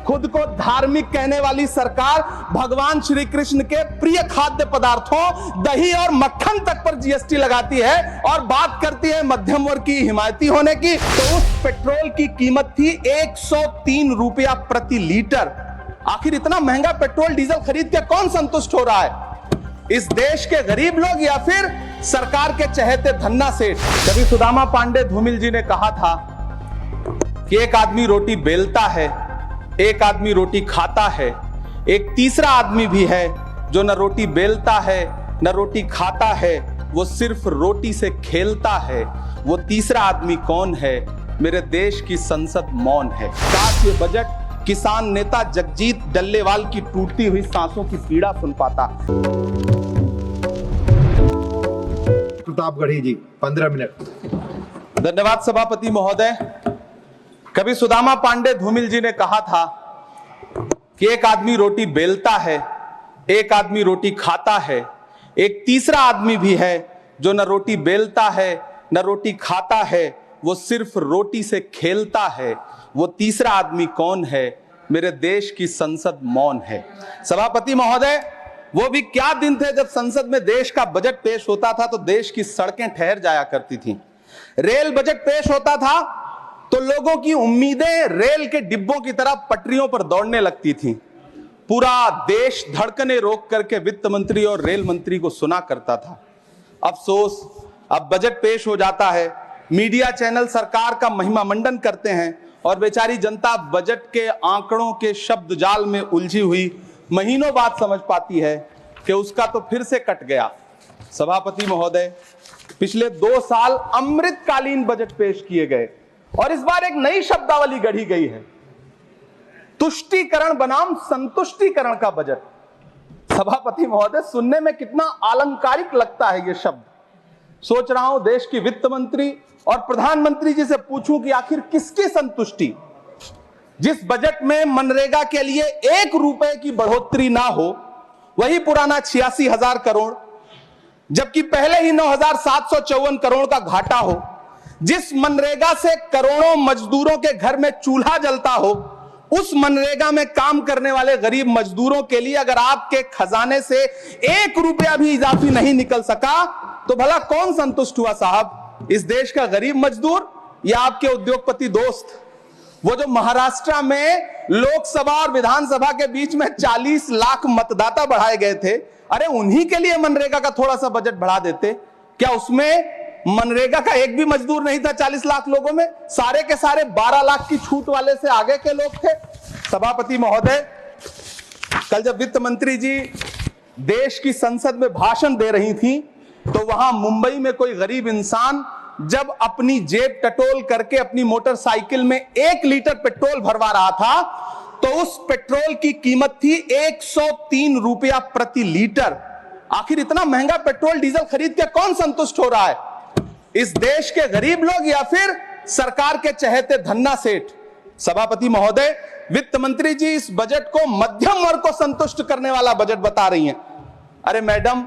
खुद को धार्मिक कहने वाली सरकार भगवान श्री कृष्ण के प्रिय खाद्य पदार्थों दही और मक्खन तक पर जीएसटी लगाती है और बात करती है मध्यम वर्ग की हिमायती होने की। तो उस पेट्रोल की कीमत थी 103 रुपया प्रति लीटर। आखिर इतना महंगा पेट्रोल डीजल खरीद के कौन संतुष्ट हो रहा है? इस देश के गरीब लोग या फिर सरकार के चहेते धन्ना सेठ? कभी सुदामा पांडे धूमिल जी ने कहा था कि एक आदमी रोटी बेलता है, एक आदमी रोटी खाता है, एक तीसरा आदमी भी है जो न रोटी बेलता है न रोटी खाता है, वो सिर्फ रोटी से खेलता है। वो तीसरा आदमी कौन है? मेरे देश की संसद मौन है। काश ये बजट किसान नेता जगजीत डल्लेवाल की टूटती हुई सांसों की पीड़ा सुन पाता। प्रतापगढ़ी जी 15 मिनट। धन्यवाद सभापति महोदय। कभी सुदामा पांडे धूमिल जी ने कहा था कि एक आदमी रोटी बेलता है, एक आदमी रोटी खाता है, एक तीसरा आदमी भी है जो न रोटी बेलता है न रोटी खाता है, वो सिर्फ रोटी से खेलता है। वो तीसरा आदमी कौन है? मेरे देश की संसद मौन है। सभापति महोदय, वो भी क्या दिन थे जब संसद में देश का बजट पेश होता था तो देश की सड़कें ठहर जाया करती थीं। रेल बजट पेश होता था तो लोगों की उम्मीदें रेल के डिब्बों की तरह पटरियों पर दौड़ने लगती थीं। पूरा देश धड़कने रोक करके वित्त मंत्री और रेल मंत्री को सुना करता था। अफसोस, अब बजट पेश हो जाता है, मीडिया चैनल सरकार का महिमा मंडन करते हैं और बेचारी जनता बजट के आंकड़ों के शब्द जाल में उलझी हुई महीनों बाद समझ पाती है कि उसका तो फिर से कट गया। सभापति महोदय, पिछले 2 साल अमृतकालीन बजट पेश किए गए और इस बार एक नई शब्दावली गढ़ी गई है, तुष्टीकरण बनाम संतुष्टीकरण का बजट। सभापति महोदय, सुनने में कितना अलंकारिक लगता है ये शब्द। सोच रहा हूं देश की वित्त मंत्री और प्रधानमंत्री जी से पूछूं कि आखिर किसकी संतुष्टि? जिस बजट में मनरेगा के लिए 1 रुपए की बढ़ोतरी ना हो, वही पुराना 86,000 करोड़, जबकि पहले ही 9,754 करोड़ का घाटा हो, जिस मनरेगा से करोड़ों मजदूरों के घर में चूल्हा जलता हो, उस मनरेगा में काम करने वाले गरीब मजदूरों के लिए अगर आपके खजाने से 1 रुपया भी इजाफी नहीं निकल सका तो भला कौन संतुष्ट हुआ साहब? इस देश का गरीब मजदूर या आपके उद्योगपति दोस्त? वो जो महाराष्ट्र में लोकसभा और विधानसभा के बीच में 40 लाख मतदाता बढ़ाए गए थे, अरे उन्हीं के लिए मनरेगा का थोड़ा सा बजट बढ़ा देते। क्या उसमें मनरेगा का एक भी मजदूर नहीं था 40 लाख लोगों में? सारे के सारे 12 लाख की छूट वाले से आगे के लोग थे। सभापति महोदय, कल जब वित्त मंत्री जी देश की संसद में भाषण दे रही थी तो वहां मुंबई में कोई गरीब इंसान जब अपनी जेब टटोल करके अपनी मोटरसाइकिल में 1 लीटर पेट्रोल भरवा रहा था तो उस पेट्रोल की कीमत थी 103 रुपया प्रति लीटर। आखिर इतना महंगा पेट्रोल डीजल खरीद के कौन संतुष्ट हो रहा है? इस देश के गरीब लोग या फिर सरकार के चहेते धन्ना सेठ? सभापति महोदय, वित्त मंत्री जी इस बजट को मध्यम वर्ग को संतुष्ट करने वाला बजट बता रही हैं। अरे मैडम,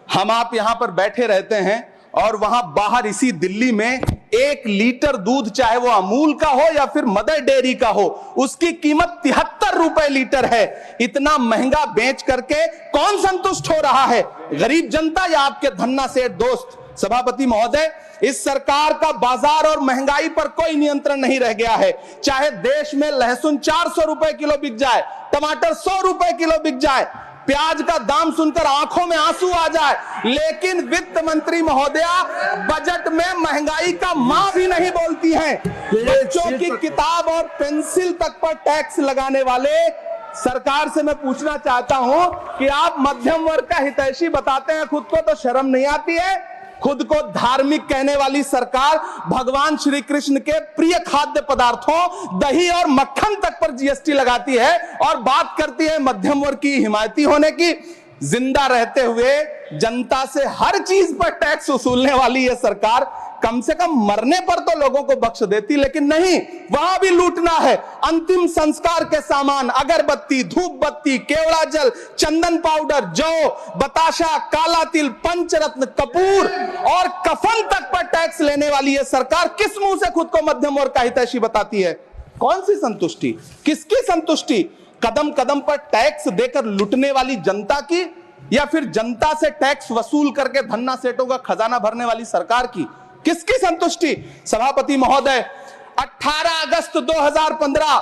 हम आप यहां पर बैठे रहते हैं और वहां बाहर इसी दिल्ली में 1 लीटर दूध, चाहे वो अमूल का हो या फिर मदर डेयरी का हो, उसकी कीमत 73 रुपए लीटर है। इतना महंगा बेच करके कौन संतुष्ट हो रहा है? गरीब जनता या आपके धन्ना सेठ दोस्त? सभापति महोदय, इस सरकार का बाजार और महंगाई पर कोई नियंत्रण नहीं रह गया है। चाहे देश में लहसुन 400 रुपए किलो बिक जाए, टमाटर 100 रुपए किलो बिक जाए, प्याज का दाम सुनकर आंखों में आंसू आ जाए, लेकिन वित्त मंत्री महोदया बजट में महंगाई का मां भी नहीं बोलती हैं। बच्चों की किताब और पेंसिल तक पर टैक्स लगाने वाले सरकार से मैं पूछना चाहता हूं कि आप मध्यम वर्ग का हितैषी बताते हैं, खुद को तो शर्म नहीं आती है? खुद को धार्मिक कहने वाली सरकार भगवान श्री कृष्ण के प्रिय खाद्य पदार्थों दही और मक्खन तक पर जीएसटी लगाती है और बात करती है मध्यम वर्ग की हिमायती होने की। जिंदा रहते हुए जनता से हर चीज पर टैक्स वसूलने वाली यह सरकार कम से कम मरने पर तो लोगों को बख्श देती, लेकिन नहीं, वहां भी लूटना है। अंतिम संस्कार के सामान, अगरबत्ती, धूप बत्ती, केवड़ा जल, चंदन पाउडर, जौ, बताशा, काला तिल, पंचरत्न, कपूर और कफन तक पर टैक्स लेने वाली यह सरकार किस मुंह से खुद को मध्यम वर्ग का हितैषी बताती है? कौन सी संतुष्टि, किसकी संतुष्टि? कदम कदम पर टैक्स देकर लुटने वाली जनता की, या फिर जनता से टैक्स वसूल करके धन्ना सेठों का खजाना भरने वाली सरकार की? किसकी संतुष्टि? सभापति महोदय, 18 अगस्त 2015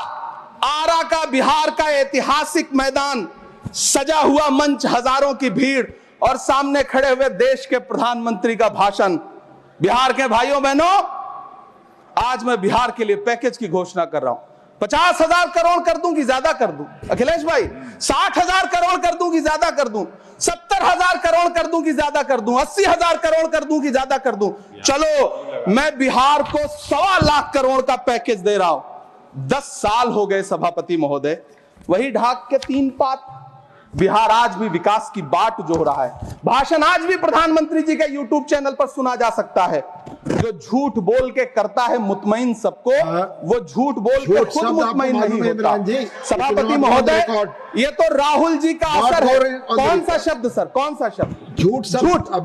आरा का बिहार का ऐतिहासिक मैदान, सजा हुआ मंच, हजारों की भीड़ और सामने खड़े हुए देश के प्रधानमंत्री का भाषण। बिहार के भाइयों बहनों, आज मैं बिहार के लिए पैकेज की घोषणा कर रहा हूं। 50,000 करोड़ कर दूं कि ज्यादा कर दूं? अखिलेश भाई, 60,000 करोड़ कर दूं कि ज्यादा कर दूं? 70,000 करोड़ कर दूं कि ज्यादा कर दूं? 80,000 करोड़ कर दूं कि ज्यादा कर दूं? चलो, मैं बिहार को 1.25 लाख करोड़ का पैकेज दे रहा हूं। 10 साल हो गए सभापति महोदय, वही ढाक के 3 पात। बिहार आज भी विकास की बाट जोह रहा है। भाषण आज भी प्रधानमंत्री जी के यूट्यूब चैनल पर सुना जा सकता है। जो झूठ बोल के करता है मुतमईन सबको, वो झूठ बोल के खुद मुतमईन नहीं होता। सभापति महोदय, ये तो राहुल जी का असर है। कौन सा शब्द सर, कौन सा शब्द? झूठ।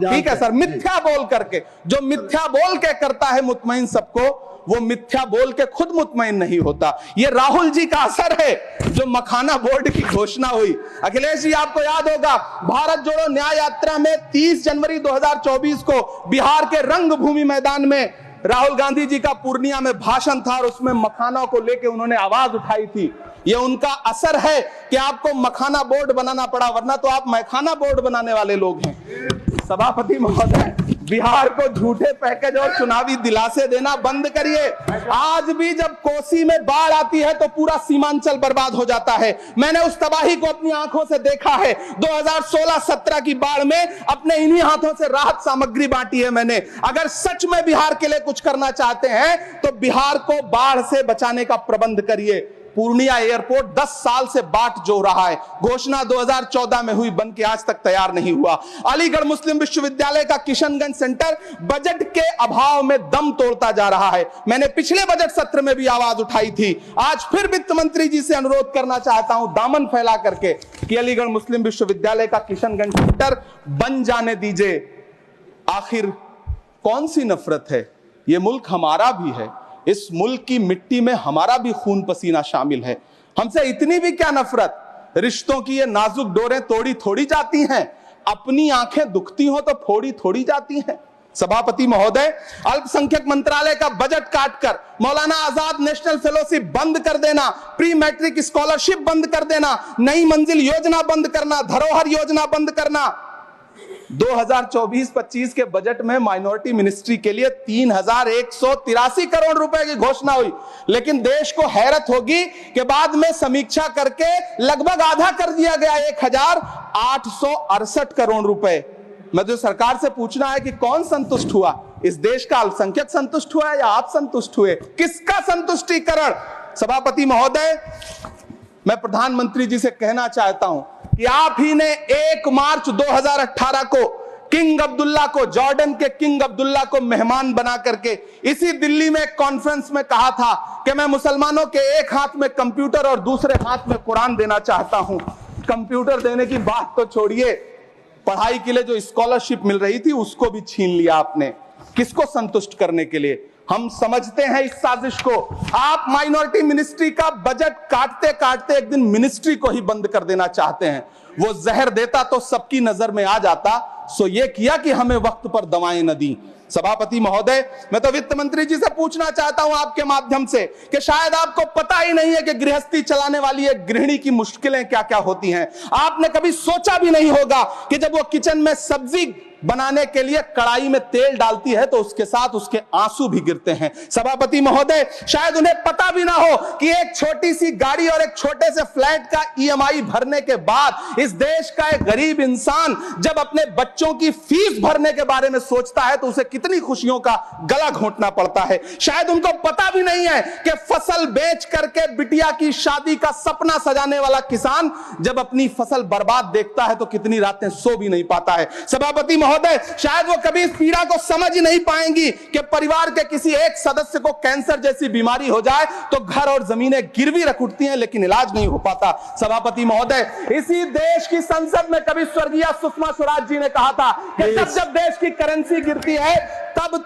ठीक है सर, मिथ्या बोल करके, जो मिथ्या बोल के करता है मुतमईन सबको, वो मिथ्या बोल के खुद मुतमईन नहीं होता। ये राहुल जी का असर है। जो मखाना बोर्ड की घोषणा हुई, अखिलेश जी आपको याद होगा, भारत जोड़ो न्याय यात्रा में 30 जनवरी 2024 को बिहार के रंगभूमि मैदान में राहुल गांधी जी का पूर्णिया में भाषण था और उसमें मखाना को लेकर उन्होंने आवाज उठाई थी। ये उनका असर है कि आपको मखाना बोर्ड बनाना पड़ा, वरना तो आप मैखाना बोर्ड बनाने वाले लोग हैं। सभापति महोदय, बिहार को झूठे पैकेज और चुनावी दिलासे देना बंद करिए। आज भी जब कोसी में बाढ़ आती है तो पूरा सीमांचल बर्बाद हो जाता है। मैंने उस तबाही को अपनी आंखों से देखा है। 2016-17 की बाढ़ में अपने इन्हीं हाथों से राहत सामग्री बांटी है मैंने। अगर सच में बिहार के लिए कुछ करना चाहते हैं तो बिहार को बाढ़ से बचाने का प्रबंध करिए। पूर्णिया एयरपोर्ट 10 साल से बाट जो रहा है, घोषणा 2014 में हुई, बन के आज तक तैयार नहीं हुआ। अलीगढ़ मुस्लिम विश्वविद्यालय का किशनगंज सेंटर बजट के अभाव में दम तोड़ता जा रहा है। मैंने पिछले बजट सत्र में भी आवाज उठाई थी। आज फिर वित्त मंत्री जी से अनुरोध करना चाहता हूं, दामन फैला करके, कि अलीगढ़ मुस्लिम विश्वविद्यालय का किशनगंज सेंटर बन जाने दीजिए। आखिर कौन सी नफरत है? यह मुल्क हमारा भी है। इस मुल्क की मिट्टी में हमारा भी खून पसीना शामिल है। हमसे इतनी भी क्या नफरत? रिश्तों की ये नाजुक डोरें तोड़ी थोड़ी जाती हैं। अपनी आंखें दुखती हो तो फोड़ी थोड़ी जाती हैं। सभापति महोदय, अल्पसंख्यक मंत्रालय का बजट काटकर मौलाना आजाद नेशनल फेलोशिप बंद कर देना, प्री मैट्रिक स्कॉलरशिप बंद कर देना, नई मंजिल योजना बंद करना, धरोहर योजना बंद करना। 2024-25 के बजट में माइनॉरिटी मिनिस्ट्री के लिए 3,183 करोड़ रुपए की घोषणा हुई, लेकिन देश को हैरत होगी कि बाद में समीक्षा करके लगभग आधा कर दिया गया, 1,868 करोड़ रुपए। मैं तो सरकार से पूछना है कि कौन संतुष्ट हुआ? इस देश का अल्पसंख्यक संतुष्ट हुआ या आप संतुष्ट हुए? किसका संतुष्टीकरण? सभापति महोदय, मैं प्रधानमंत्री जी से कहना चाहता हूं कि आप ही ने 1 मार्च 2018 को किंग अब्दुल्ला को, जॉर्डन के किंग अब्दुल्ला को मेहमान बना करके इसी दिल्ली में एक कॉन्फ्रेंस में कहा था कि मैं मुसलमानों के एक हाथ में कंप्यूटर और दूसरे हाथ में कुरान देना चाहता हूं। कंप्यूटर देने की बात तो छोड़िए, पढ़ाई के लिए जो स्कॉलरशिप मिल रही थी उसको भी छीन लिया आपने। किसको संतुष्ट करने के लिए? हम समझते हैं इस साजिश को। आप माइनॉरिटी मिनिस्ट्री का बजट काटते काटते एक दिन मिनिस्ट्री को ही बंद कर देना चाहते हैं। वो जहर देता तो सबकी नजर में आ जाता, सो ये किया कि हमें वक्त पर दवाएं न दी। सभापति महोदय, मैं तो वित्त मंत्री जी से पूछना चाहता हूं आपके माध्यम से कि शायद आपको पता ही नहीं है कि गृहस्थी चलाने वाली एक गृहिणी की मुश्किलें क्या क्या होती हैं। आपने कभी सोचा भी नहीं होगा कि जब वो किचन में सब्जी बनाने के लिए कड़ाई में तेल डालती है तो उसके साथ उसके आंसू भी गिरते हैं। सभापति महोदय, शायद उन्हें पता भी ना हो कि एक छोटी सी गाड़ी और एक छोटे से फ्लैट का ईएमआई भरने के बाद इस देश का एक गरीब इंसान जब अपने बच्चों की फीस भरने के बारे में सोचता है तो उसे कितनी खुशियों का गला घोंटना पड़ता है। शायद उनको पता भी नहीं है कि फसल बेच करके बिटिया की शादी का सपना सजाने वाला किसान जब अपनी फसल बर्बाद देखता है तो कितनी रातें सो भी नहीं पाता है। सभापति महोदय, शायद वो कभी इस पीड़ा को समझ ही नहीं पाएंगी कि परिवार के किसी एक सदस्य को कैंसर जैसी बीमारी हो जाए तो घर और जमीनें गिरवी रख उठती हैं लेकिन इलाज नहीं हो पाता। सभापति महोदय, इसी देश की संसद में कभी स्वर्गीय सुषमा स्वराज जी ने कहा था कि जब देश की करेंसी गिरती है तब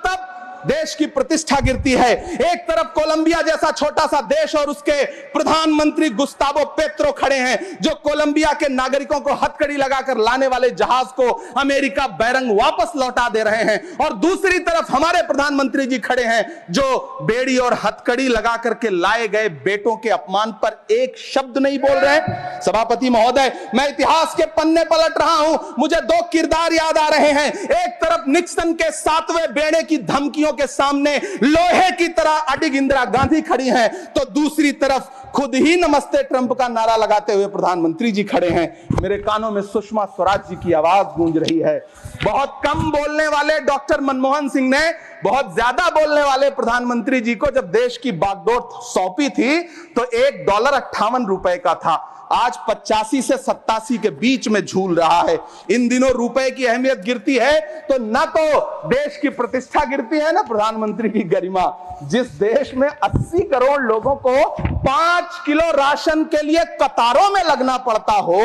देश की प्रतिष्ठा गिरती है। एक तरफ कोलंबिया जैसा छोटा सा देश और उसके प्रधानमंत्री गुस्तावो पेत्रो खड़े हैं, जो कोलंबिया के नागरिकों को हथकड़ी लगाकर लाने वाले जहाज को अमेरिका बैरंग वापस लौटा दे रहे हैं, और दूसरी तरफ हमारे प्रधानमंत्री जी खड़े हैं जो बेड़ी और हथकड़ी लगा करके लाए गए बेटों के अपमान पर एक शब्द नहीं बोल रहे। सभापति महोदय, मैं इतिहास के पन्ने पलट रहा हूं, मुझे दो किरदार याद आ रहे हैं। एक तरफ निक्सन के 7वें बेड़े की धमकियों के सामने लोहे की तरह अडिग इंदिरा गांधी खड़ी हैं, तो दूसरी तरफ खुद ही नमस्ते ट्रंप का नारा लगाते हुए प्रधानमंत्री जी खड़े हैं। मेरे कानों में सुषमा स्वराज जी की आवाज गूंज रही है। बहुत कम बोलने वाले डॉक्टर मनमोहन सिंह ने बहुत ज्यादा बोलने वाले प्रधानमंत्री जी को जब देश की बागडोर सौंपी थी तो $1.58 का था, आज 85 से 87 के बीच में झूल रहा है। इन दिनों रुपए की अहमियत गिरती है तो न तो देश की प्रतिष्ठा गिरती है, ना प्रधानमंत्री की गरिमा। जिस देश में 80 करोड़ लोगों को 5 किलो राशन के लिए कतारों में लगना पड़ता हो,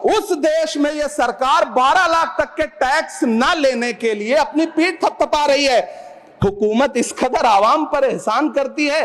उस देश में यह सरकार 12 लाख तक के टैक्स न लेने के लिए अपनी पीठ थपथपा रही है। हुकूमत इस कदर आवाम पर एहसान करती है,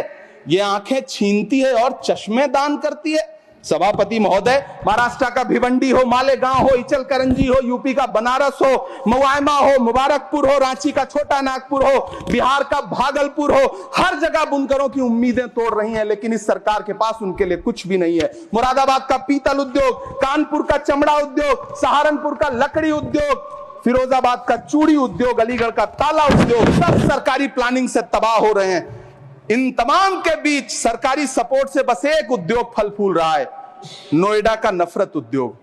ये आंखें छीनती है और चश्मे दान करती है। सभापति महोदय, महाराष्ट्र का भिवंडी हो, मालेगांव हो, इचल करंजी हो, यूपी का बनारस हो, मुआयमा हो, मुबारकपुर हो, रांची का छोटा नागपुर हो, बिहार का भागलपुर हो, हर जगह बुनकरों की उम्मीदें तोड़ रही हैं, लेकिन इस सरकार के पास उनके लिए कुछ भी नहीं है। मुरादाबाद का पीतल उद्योग, कानपुर का चमड़ा उद्योग, सहारनपुर का लकड़ी उद्योग, फिरोजाबाद का चूड़ी उद्योग, अलीगढ़ का ताला उद्योग, सब सरकारी प्लानिंग से तबाह हो रहे हैं। इन तमाम के बीच सरकारी सपोर्ट से बस एक उद्योग फल फूल रहा है, नोएडा का नफरत उद्योग।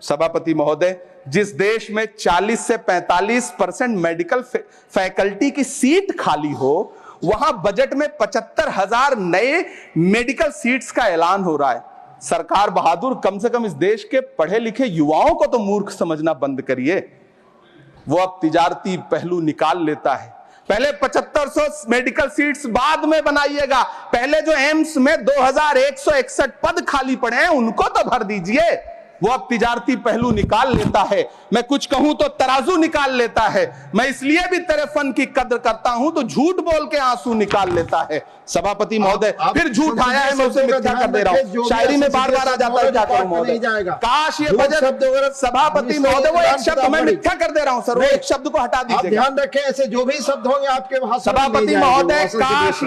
सभापति महोदय, जिस देश में 40 से 45% मेडिकल फैकल्टी की सीट खाली हो, वहां बजट में 75,000 नए मेडिकल सीट्स का ऐलान हो रहा है। सरकार बहादुर, कम से कम इस देश के पढ़े लिखे युवाओं को तो मूर्ख समझना बंद करिए। वो अब तिजारती पहलू निकाल लेता है। पहले 7500 मेडिकल सीट्स बाद में बनाइएगा, पहले जो एम्स में 2161 पद खाली पड़े हैं उनको तो भर दीजिए। वो अब तिजारती पहलू निकाल लेता है। मैं कुछ कहूं तो तराजू निकाल लेता है। मैं इसलिए भी तेरे फन की कद्र करता हूं तो झूठ बोल के आंसू निकाल लेता है। सभापति महोदय, फिर झूठ आया है, मैं उसे मिथ्या कर दे रहा हूं। शायरी में बार बार आ जाता है, क्या करूं महोदय। काश ये बजट, सभापति महोदय, वो एक शब्द मैं मिथ्या कर दे रहा हूं सर, वो एक शब्द को हटा दीजिए। ध्यान रखें, ऐसे जो भी शब्द होंगे आपके वहां। सभापति महोदय, काश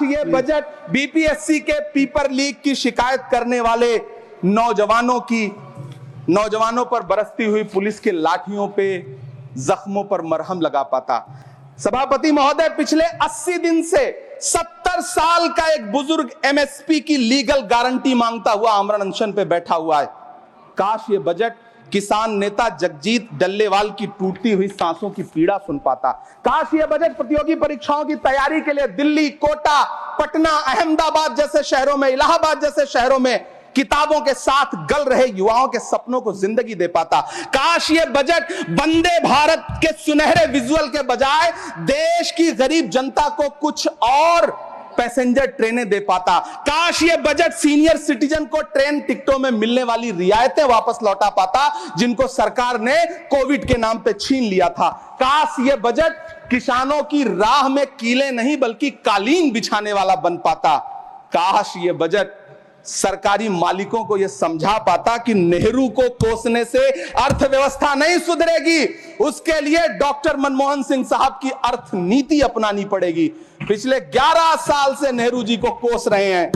ये बजट बीपीएससी के पेपर लीक की शिकायत करने वाले नौजवानों पर बरसती हुई पुलिस के लाठियों पे, जख्मों पर मरहम लगा पाता। सभापति महोदय, पिछले 80 दिन से 70 साल का एक बुजुर्ग एमएसपी की लीगल गारंटी मांगता हुआ आमरण अनशन पे बैठा हुआ है। काश ये बजट किसान नेता जगजीत डल्लेवाल की टूटती हुई सांसों की पीड़ा सुन पाता। काश ये बजट प्रतियोगी परीक्षाओं की तैयारी के लिए दिल्ली, कोटा, पटना, अहमदाबाद जैसे शहरों में, इलाहाबाद जैसे शहरों में किताबों के साथ गल रहे युवाओं के सपनों को जिंदगी दे पाता। काश ये बजट वंदे भारत के सुनहरे विजुअल के बजाय देश की गरीब जनता को कुछ और पैसेंजर ट्रेनें दे पाता। काश ये बजट सीनियर सिटीजन को ट्रेन टिकटों में मिलने वाली रियायतें वापस लौटा पाता, जिनको सरकार ने कोविड के नाम पे छीन लिया था। काश ये बजट किसानों की राह में कीले नहीं बल्कि कालीन बिछाने वाला बन पाता। काश ये बजट सरकारी मालिकों को यह समझा पाता कि नेहरू को कोसने से अर्थव्यवस्था नहीं सुधरेगी, उसके लिए डॉक्टर मनमोहन सिंह साहब की अर्थ नीति अपनानी पड़ेगी। पिछले 11 साल से नेहरू जी को कोस रहे हैं,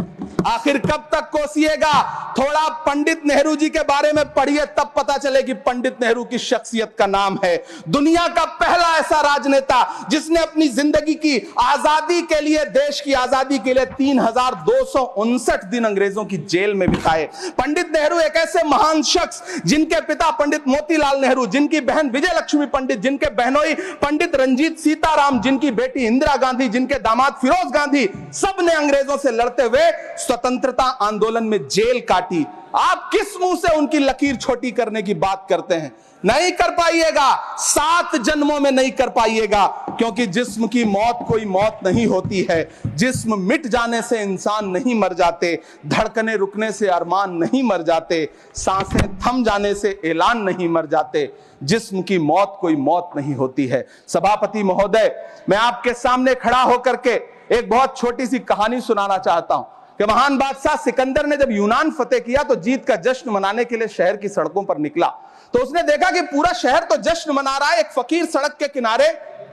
आखिर कब तक कोसिएगा? थोड़ा पंडित नेहरू जी के बारे में पढ़िए, तब पता चले कि पंडित नेहरू की शख्सियत का नाम है। दुनिया का पहला ऐसा राजनेता जिसने अपनी जिंदगी की आजादी के लिए, देश की आजादी के लिए 3259 दिन अंग्रेजों की जेल में बिताए। पंडित नेहरू एक ऐसे महान शख्स जिनके पिता पंडित मोतीलाल नेहरू, जिनकी बहन विजय लक्ष्मी पंडित, जिनके बहनोई पंडित रंजीत सीताराम, जिनकी बेटी इंदिरा गांधी, जिनके दामाद फिरोज गांधी, सब ने अंग्रेजों से लड़ते हुए स्वतंत्रता आंदोलन में जेल काटी। आप किस मुंह से उनकी लकीर छोटी करने की बात करते हैं? नहीं कर पाइएगा, 7 जन्मों में नहीं कर पाइएगा, क्योंकि जिस्म की मौत कोई मौत नहीं होती है। जिस्म मिट जाने से इंसान नहीं मर जाते, धड़कने रुकने से अरमान नहीं मर जाते, सांसें थम जाने से ऐलान नहीं मर जाते। जिस्म की मौत कोई मौत नहीं होती है। सभापति महोदय, मैं आपके सामने खड़ा होकर के एक बहुत छोटी सी कहानी सुनाना चाहता हूं कि महान बादशाह सिकंदर ने जब यूनान फतेह किया तो जीत का जश्न मनाने के लिए शहर की सड़कों पर निकला। तो उसने देखा कि पूरा शहर तो जश्न मना रहा है, एक फकीर सड़क के किनारे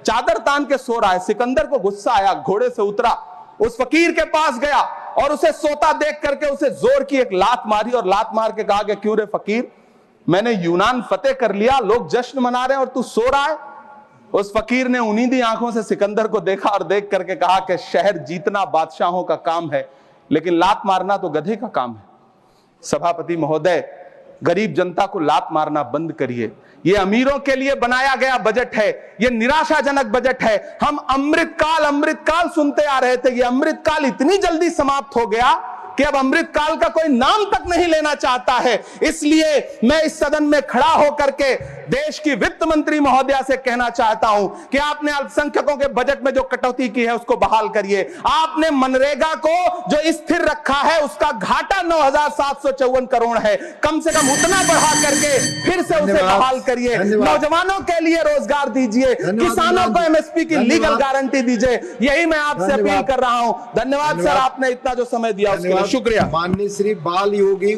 चादर तान के सो रहा है। सिकंदर को गुस्सा आया, घोड़े से उतरा, उस फकीर के पास गया और उसे सोता देख करके उसे जोर की एक लात मारी और लात मार के कहा कि क्यों रे फकीर, मैंने यूनान फतेह कर लिया, लोग जश्न मना रहे हैं और तू सो रहा है। उस फकीर ने उन्नीदी आंखों से सिकंदर को देखा और देख करके कहा कि शहर जीतना बादशाहों का काम है, लेकिन लात मारना तो गधे का काम है। सभापति महोदय, गरीब जनता को लात मारना बंद करिए। ये अमीरों के लिए बनाया गया बजट है, ये निराशाजनक बजट है। हम अमृतकाल सुनते आ रहे थे, ये अमृतकाल इतनी जल्दी समाप्त हो गया कि अब अमृतकाल का कोई नाम तक नहीं लेना चाहता है। इसलिए मैं इस सदन में खड़ा होकर के देश की वित्त मंत्री महोदया से कहना चाहता हूं कि आपने अल्पसंख्यकों के बजट में जो कटौती की है उसको बहाल करिए। आपने मनरेगा को जो स्थिर रखा है उसका घाटा 9,754 करोड़ है, कम से कम उतना बढ़ा करके फिर से उसे बहाल करिए। नौजवानों के लिए रोजगार दीजिए, किसानों को एमएसपी की लीगल गारंटी दीजिए। यही मैं आपसे अपील कर रहा हूं। धन्यवाद सर, आपने इतना जो समय दिया उसके लिए शुक्रिया। माननीय श्री बाल योगी